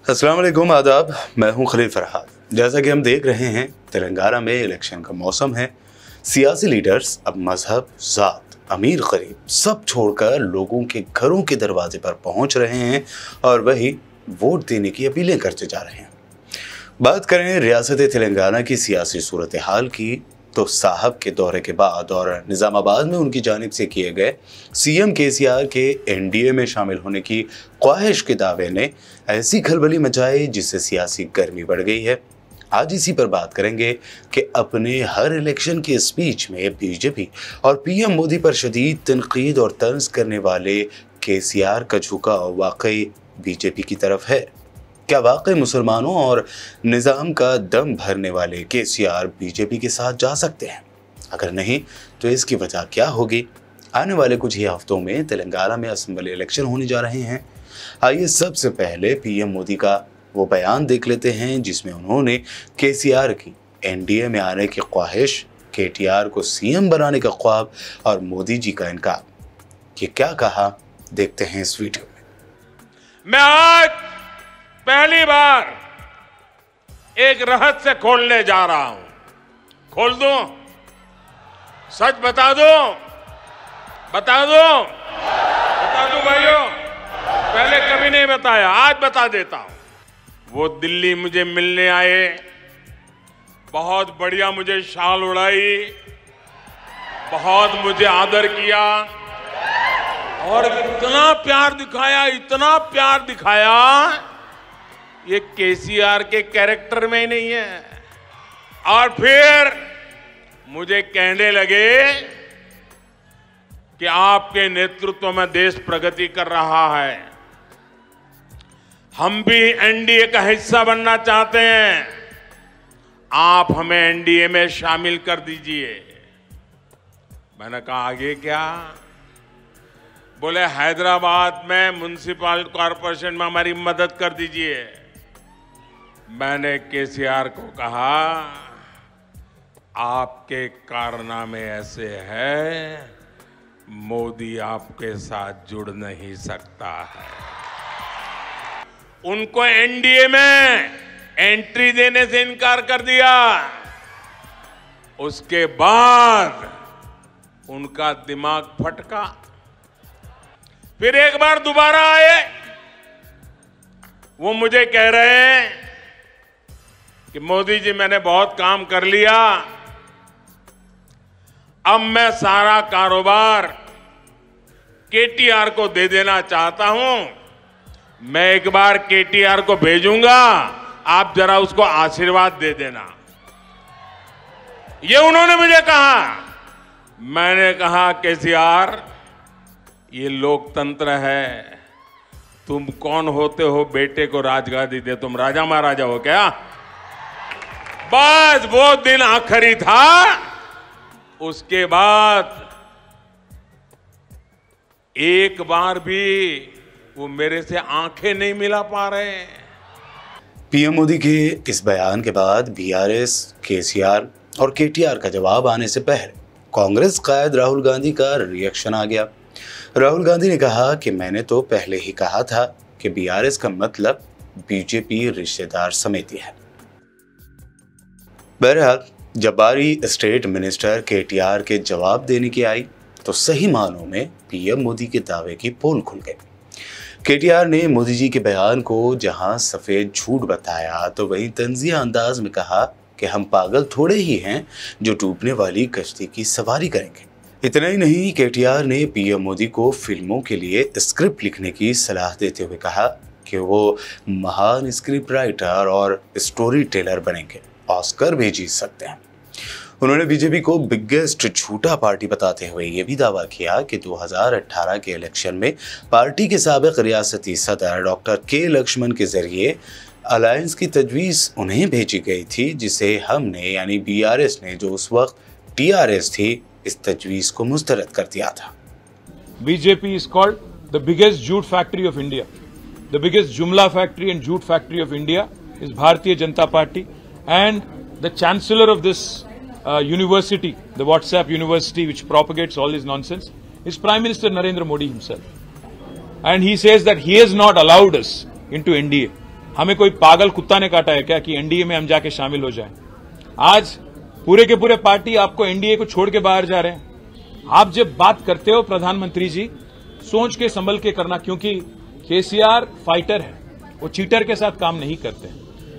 अस्सलाम वालेकुम, आदाब। मैं हूं खलील फरहाद। जैसा कि हम देख रहे हैं, तेलंगाना में इलेक्शन का मौसम है। सियासी लीडर्स अब मजहब, जात, अमीर गरीब सब छोड़कर लोगों के घरों के दरवाजे पर पहुंच रहे हैं और वही वोट देने की अपीलें करते जा रहे हैं। बात करें रियासत तेलंगाना की सियासी सूरत हाल की, तो साहब के दौरे के बाद और निज़ामाबाद में उनकी जानिब से किए गए सीएम केसीआर के एनडीए में शामिल होने की ख्वाहिश के दावे ने ऐसी खलबली मचाई जिससे सियासी गर्मी बढ़ गई है। आज इसी पर बात करेंगे कि अपने हर इलेक्शन के स्पीच में बीजेपी और पीएम मोदी पर शदीद तनकीद और तंज करने वाले केसीआर का झुकाव वाकई बीजेपी की तरफ है। क्या वाकई मुसलमानों और निज़ाम का दम भरने वाले केसीआर बीजेपी के साथ जा सकते हैं? अगर नहीं तो इसकी वजह क्या होगी? आने वाले कुछ ही हफ्तों में तेलंगाना में असेंबली इलेक्शन होने जा रहे हैं। आइए सबसे पहले पीएम मोदी का वो बयान देख लेते हैं जिसमें उन्होंने केसीआर की एनडीए में आने की ख्वाहिश, केटीआर को सीएम बनाने का ख्वाब और मोदी जी का इनकार, ये क्या कहा, देखते हैं इस वीडियो में। मैं आज पहली बार एक रहस्य खोलने जा रहा हूं। खोल दूं? सच बता दूं? बता दूं? बता दूं भाइयों? पहले कभी नहीं बताया, आज बता देता हूं। वो दिल्ली मुझे मिलने आए, बहुत बढ़िया मुझे शाल उड़ाई, बहुत मुझे आदर किया और इतना प्यार दिखाया, इतना प्यार दिखाया, ये केसीआर के कैरेक्टर में ही नहीं है। और फिर मुझे कहने लगे कि आपके नेतृत्व में देश प्रगति कर रहा है, हम भी एनडीए का हिस्सा बनना चाहते हैं, आप हमें एनडीए में शामिल कर दीजिए। मैंने कहा आगे क्या? बोले हैदराबाद में म्युनिसिपल कॉरपोरेशन में हमारी मदद कर दीजिए। मैंने केसीआर को कहा आपके कारनामे ऐसे हैं, मोदी आपके साथ जुड़ नहीं सकता है। उनको एनडीए में एंट्री देने से इनकार कर दिया। उसके बाद उनका दिमाग फटका, फिर एक बार दोबारा आए। वो मुझे कह रहे हैं कि मोदी जी मैंने बहुत काम कर लिया, अब मैं सारा कारोबार केटीआर को दे देना चाहता हूं। मैं एक बार केटीआर को भेजूंगा, आप जरा उसको आशीर्वाद दे देना। ये उन्होंने मुझे कहा। मैंने कहा केसीआर, ये लोकतंत्र है, तुम कौन होते हो बेटे को राजगादी दे? तुम राजा महाराजा हो क्या? बस वो दिन आखिरी था। उसके बाद एक बार भी वो मेरे से आंखें नहीं मिला पा रहे। पीएम मोदी के इस बयान के बाद बीआरएस, केसीआर और केटीआर का जवाब आने से पहले कांग्रेस कायद राहुल गांधी का रिएक्शन आ गया। राहुल गांधी ने कहा कि मैंने तो पहले ही कहा था कि बीआरएस का मतलब बीजेपी रिश्तेदार समिति है। बहरहाल जब बारी स्टेट मिनिस्टर केटीआर के जवाब देने की आई तो सही मानों में पीएम मोदी के दावे की पोल खुल गई। केटीआर ने मोदी जी के बयान को जहां सफेद झूठ बताया तो वहीं तंजिया अंदाज में कहा कि हम पागल थोड़े ही हैं जो डूबने वाली कश्ती की सवारी करेंगे। इतना ही नहीं, केटीआर ने पीएम मोदी को फिल्मों के लिए स्क्रिप्ट लिखने की सलाह देते हुए कहा कि वो महान स्क्रिप्ट राइटर और स्टोरी टेलर बनेंगे, ऑस्कर भी जीत सकते हैं। उन्होंने बीजेपी को बिगेस्ट झूठा पार्टी बताते हुए ये भी दावा किया कि 2018 के इलेक्शन में पार्टी के साबिक रियासती सदर डॉक्टर के लक्ष्मण के जरिए अलायंस की तजवीज़ उन्हें भेजी गई थी, जिसे हमने यानी बीआरएस ने, जो उस वक्त टीआरएस थी, इस तजवीज़ को मुस्तरद कर दिया था। BJP is called the biggest jhoot factory of India. The biggest jumla factory and jhoot factory of India is Bharatiya Janata Party, and the chancellor of this university, the WhatsApp university which propagates all this nonsense, is Prime Minister Narendra Modi himself. And he says that he has not allowed us into NDA. हमें कोई पागल कुत्ता ने काटा है क्या कि NDA में हम जाके शामिल हो जाएं? आज पूरे के पूरे पार्टी आपको एनडीए को छोड़ के बाहर जा रहे हैं। आप जब बात करते हो प्रधानमंत्री जी, सोच के संभल के करना, क्योंकि केसीआर फाइटर है, वो चीटर के साथ काम नहीं करते।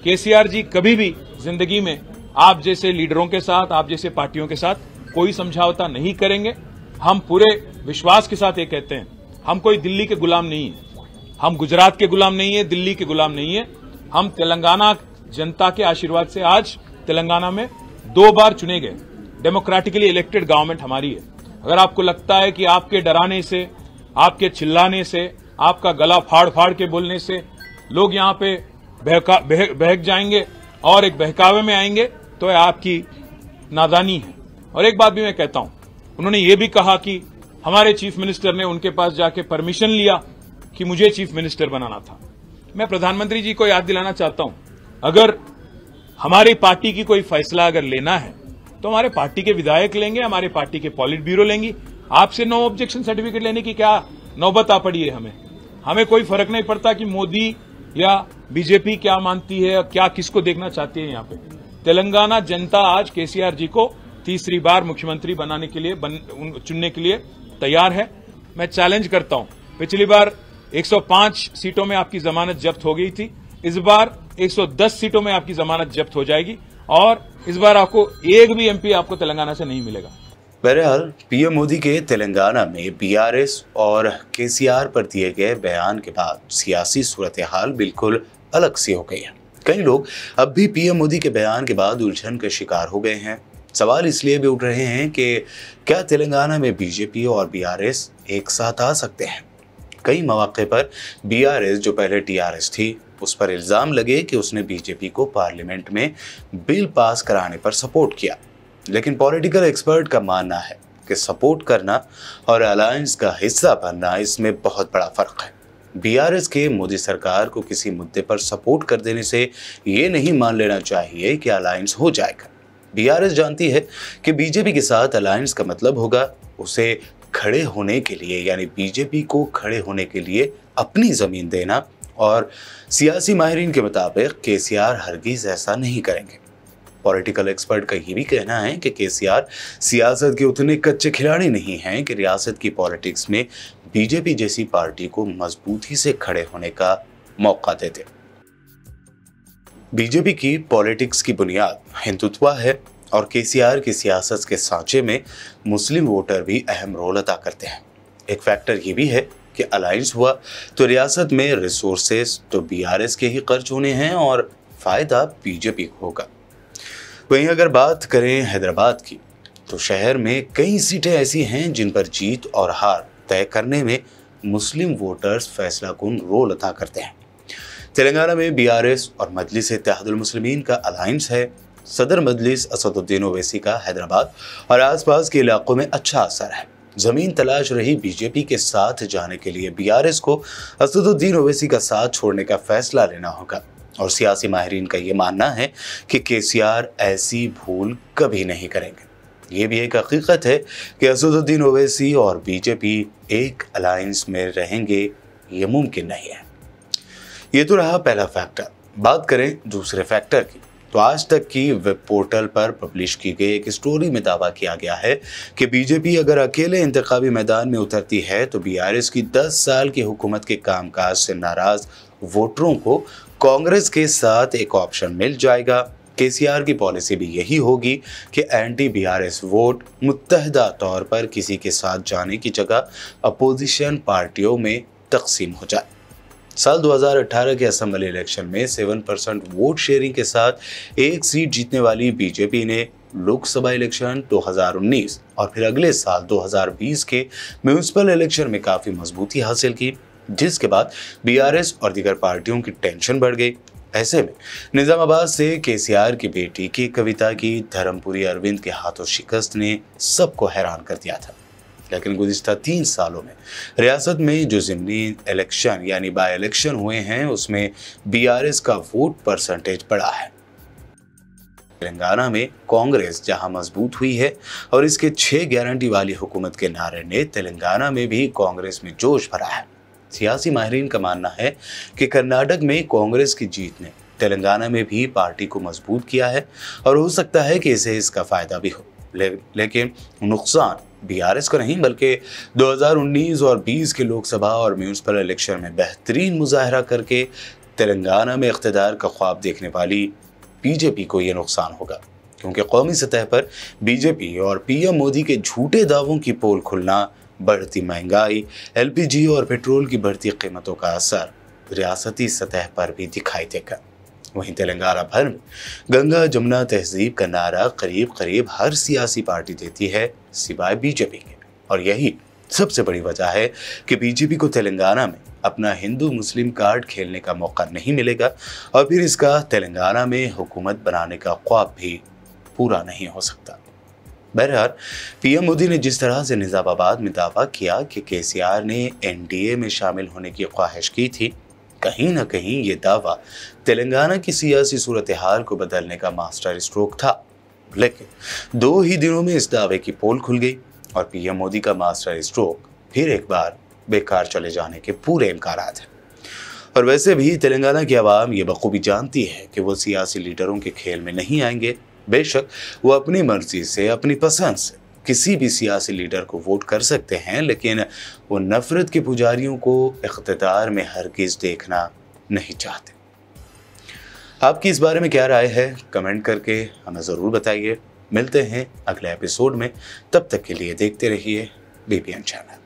केसीआर जी कभी भी जिंदगी में आप जैसे लीडरों के साथ, आप जैसे पार्टियों के साथ कोई समझौता नहीं करेंगे। हम पूरे विश्वास के साथ ये कहते हैं, हम कोई दिल्ली के गुलाम नहीं है, हम गुजरात के गुलाम नहीं है, दिल्ली के गुलाम नहीं है। हम तेलंगाना जनता के आशीर्वाद से आज तेलंगाना में 2 बार चुने गए, डेमोक्रेटिकली इलेक्टेड गवर्नमेंट हमारी है। अगर आपको लगता है कि आपके डराने से, आपके चिल्लाने से, आपका गला फाड़ फाड़ के बोलने से लोग यहां पे बहक जाएंगे और एक बहकावे में आएंगे, तो आपकी नादानी है। और एक बात भी मैं कहता हूं, उन्होंने ये भी कहा कि हमारे चीफ मिनिस्टर ने उनके पास जाके परमिशन लिया कि मुझे चीफ मिनिस्टर बनाना था। मैं प्रधानमंत्री जी को याद दिलाना चाहता हूं, अगर हमारी पार्टी की कोई फैसला अगर लेना है तो हमारे पार्टी के विधायक लेंगे, हमारे पार्टी के पॉलिट ब्यूरो लेंगी। आपसे नो ऑब्जेक्शन सर्टिफिकेट लेने की क्या नौबत आ पड़ी है? हमें कोई फर्क नहीं पड़ता कि मोदी या बीजेपी क्या मानती है, क्या किसको देखना चाहती है। यहां पे तेलंगाना जनता आज केसीआर जी को तीसरी बार मुख्यमंत्री बनाने के लिए, चुनने के लिए तैयार है। मैं चैलेंज करता हूं, पिछली बार 105 सीटों में आपकी जमानत जब्त हो गई थी, इस बार 110 सीटों में आपकी जमानत जब्त हो जाएगी और इस बार आपको एक भी एमपी आपको तेलंगाना से नहीं मिलेगा। बहरहाल पीएम मोदी के तेलंगाना में बीआरएस और केसीआर पर दिए गए बयान के बाद सियासी सूरत हाल बिल्कुल अलग सी हो गई है। कई लोग अब भी पीएम मोदी के बयान के बाद उलझन के शिकार हो गए हैं। सवाल इसलिए भी उठ रहे हैं कि क्या तेलंगाना में बीजेपी और बीआरएस एक साथ आ सकते हैं? कई मौके पर बीआरएस, जो पहले टीआरएस थी, उस पर इल्जाम लगे कि उसने बीजेपी को पार्लियामेंट में बिल पास कराने पर सपोर्ट किया। लेकिन पॉलिटिकल एक्सपर्ट का मानना है कि सपोर्ट करना और अलायंस का हिस्सा बनना, इसमें बहुत बड़ा फर्क है। बीआरएस के मोदी सरकार को किसी मुद्दे पर सपोर्ट कर देने से ये नहीं मान लेना चाहिए कि अलायंस हो जाएगा। बीआरएस जानती है कि बीजेपी के साथ अलायंस का मतलब होगा उसे खड़े होने के लिए, यानी बीजेपी को खड़े होने के लिए अपनी जमीन देना, और सियासी माहिरीन के मुताबिक केसीआर हरगिज ऐसा नहीं करेंगे। पॉलिटिकल एक्सपर्ट का ये भी कहना है कि केसीआर सियासत के उतने कच्चे खिलाड़ी नहीं हैं कि रियासत की पॉलिटिक्स में बीजेपी जैसी पार्टी को मजबूती से खड़े होने का मौका देते। बीजेपी की पॉलिटिक्स की बुनियाद हिंदुत्व है और केसीआर की सियासत के सांचे में मुस्लिम वोटर भी अहम रोल अदा करते हैं। एक फैक्टर ये भी है कि अलायंस हुआ तो रियासत में रिसोर्सेस तो बीआरएस के ही खर्च होने हैं और फायदा बीजेपी को होगा। वहीं अगर बात करें हैदराबाद की, तो शहर में कई सीटें ऐसी हैं जिन पर जीत और हार तय करने में मुस्लिम वोटर्स फैसलाकुन रोल अदा करते हैं। तेलंगाना में बीआरएस और मजलिस इत्तेहादुल मुस्लिमीन का अलायंस है। सदर मजलिस असदुद्दीन ओवैसी का हैदराबाद और आसपास के इलाकों में अच्छा असर है। जमीन तलाश रही बीजेपी के साथ जाने के लिए बीआरएस को असदुद्दीन ओवैसी का साथ छोड़ने का फैसला लेना होगा, और सियासी माहिरीन का ये मानना है कि केसीआर ऐसी भूल कभी नहीं करेंगे। ये भी एक हकीकत है कि असदुद्दीन ओवैसी और बीजेपी एक अलायंस में रहेंगे, ये मुमकिन नहीं है। ये तो रहा पहला फैक्टर। बात करें दूसरे फैक्टर की, तो आज तक की वेब पोर्टल पर पब्लिश की गई एक स्टोरी में दावा किया गया है कि बीजेपी अगर अकेले इंतखाबी मैदान में उतरती है तो बीआरएस की 10 साल की हुकूमत के कामकाज से नाराज वोटरों को कांग्रेस के साथ एक ऑप्शन मिल जाएगा। केसीआर की पॉलिसी भी यही होगी कि एंटी बीआरएस वोट मुत्तहदा तौर पर किसी के साथ जाने की जगह अपोजिशन पार्टियों में तकसीम हो जाए। साल 2018 के असेंबली इलेक्शन में 7% वोट शेयरिंग के साथ एक सीट जीतने वाली बीजेपी ने लोकसभा इलेक्शन 2019 और फिर अगले साल 2020 के म्यूनिसिपल इलेक्शन में काफी मजबूती हासिल की, जिसके बाद बीआरएस और दीगर पार्टियों की टेंशन बढ़ गई। ऐसे में निजामाबाद से केसीआर की बेटी की कविता की धर्मपुरी अरविंद के हाथों शिकस्त ने सबको हैरान कर दिया था। लेकिन गुज़िश्ता 3 सालों में रियासत में जो ज़िमनी इलेक्शन यानी बाई इलेक्शन हुए हैं, उसमें बीआरएस का वोट परसेंटेज बढ़ा है। तेलंगाना में कांग्रेस जहां मजबूत हुई है और इसके 6 गारंटी वाली हुकूमत के नारे ने तेलंगाना में भी कांग्रेस में जोश भरा है। सियासी माहिरीन का मानना है कि कर्नाटक में कांग्रेस की जीत ने तेलंगाना में भी पार्टी को मजबूत किया है और हो सकता है कि इसे इसका फायदा भी हो, लेकिन नुकसान बीआरएस को नहीं बल्कि 2019 और 20 के लोकसभा और म्यूनिसिपल इलेक्शन में बेहतरीन मुजाहरा करके तेलंगाना में इख्तिदार का ख्वाब देखने वाली बीजेपी को ये नुकसान होगा, क्योंकि कौमी सतह पर बीजेपी और पीएम मोदी के झूठे दावों की पोल खुलना, बढ़ती महंगाई, एलपीजी और पेट्रोल की बढ़ती कीमतों का असर रियासती सतह पर भी दिखाई देगा। वहीं तेलंगाना भर में गंगा जमुना तहजीब का नारा करीब करीब हर सियासी पार्टी देती है सिवाय बीजेपी के, और यही सबसे बड़ी वजह है कि बीजेपी को तेलंगाना में अपना हिंदू मुस्लिम कार्ड खेलने का मौका नहीं मिलेगा और फिर इसका तेलंगाना में हुकूमत बनाने का ख्वाब भी पूरा नहीं हो सकता। बहरहाल पीएम मोदी ने जिस तरह से निजामाबाद में दावा किया कि केसीआर ने एनडीए में शामिल होने की ख्वाहिश की थी, कहीं ना कहीं ये दावा तेलंगाना की सियासी सूरत हाल को बदलने का मास्टर स्ट्रोक था, लेकिन 2 ही दिनों में इस दावे की पोल खुल गई और पीएम मोदी का मास्टर स्ट्रोक फिर एक बार बेकार चले जाने के पूरे इम्कान हैं। और वैसे भी तेलंगाना की आवाम ये बखूबी जानती है कि वो सियासी लीडरों के खेल में नहीं आएंगे। बेशक वो अपनी मर्जी से, अपनी पसंद से किसी भी सियासी लीडर को वोट कर सकते हैं, लेकिन वो नफरत के पुजारियों को इख्तिदार में हरगिज देखना नहीं चाहते। आपकी इस बारे में क्या राय है, कमेंट करके हमें ज़रूर बताइए। मिलते हैं अगले एपिसोड में, तब तक के लिए देखते रहिए बीपीएन चैनल।